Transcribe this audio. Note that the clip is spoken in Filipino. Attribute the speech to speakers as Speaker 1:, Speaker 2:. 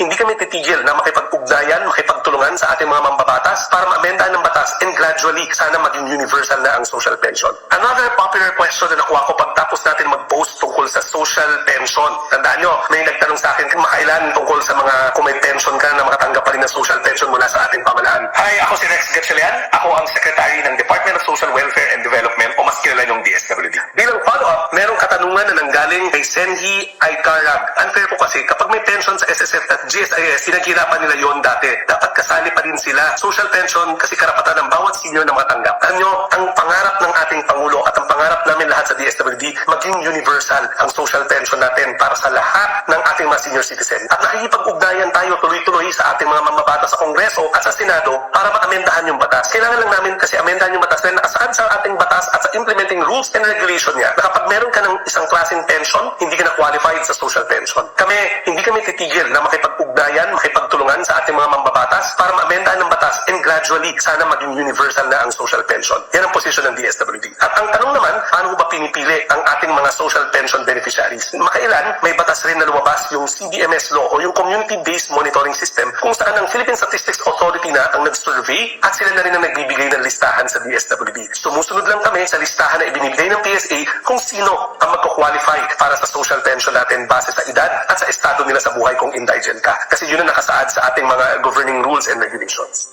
Speaker 1: hindi kami titigil na makipag-ugnayan, makipagtulungan sa ating mga mambabatas para maamenda ng batas and gradually sana maging universal na ang social pension. Another popular question na nakuha ko pagtapos natin mag-post tungkol sa social pension. Tandaan nyo, may nagtanong sa akin kung makailan tungkol sa mga kung may pension ka na makatanggap pa rin ng social pension mula sa ating pamahalaan. Hi, ako si Rex Gatchalian. Ako ang Secretary ng Department of Social Welfare and Development o mas kilala yung DSWD. Bilang follow-up, merong katanungan na nanggaling kay Senhi Aikarag. Unfair po kasi kapag may pension sa SSF at GSIS, pinaghirapan nila yon dati. Dapat kasali pa din sila. Social pension kasi karapatan ng bawat senior na matanggap. Alam nyo, ang pangarap ng ating Pangulo at ang pangarap namin lahat sa DSWD, maging universal ang social pension natin para sa lahat ng ating mga senior citizen. At nakikipag-ugnayan tayo tuloy-tuloy sa ating mga mamabata sa Kongreso at sa Senado para maamendahan yung batas. Kailangan lang namin kasi amendahan yung batas na nakasaad sa ating batas at sa implementing rules and regulation niya na kapag meron ka ng isang klaseng pension, hindi ka na qualified sa social pension. Hindi kami titigil na makipag-ugnayan, makipagtulungan sa ating mga mambabatas para maamendahan ng batas and gradually sana maging universal na ang social pension. Yan ang posisyon ng DSWD. At ang tanong naman, paano ba pinipili ang ating mga social pension beneficiaries? Makailan, may batas rin na lumabas yung CDMS law o yung Community-Based Monitoring System kung saan ang Philippine Statistics Authority na ang nag-survey at sila na rin ang nagbibigay ng listahan sa DSWD. Sumusunod lang kami sa listahan na ibinibigay ng PSA kung sino ang magko-qualify para sa social pension natin base sa edad at sa estado nila sa buhay kung indigent ka. Kasi yun ang nakasaad sa ating mga governing rules and regulations.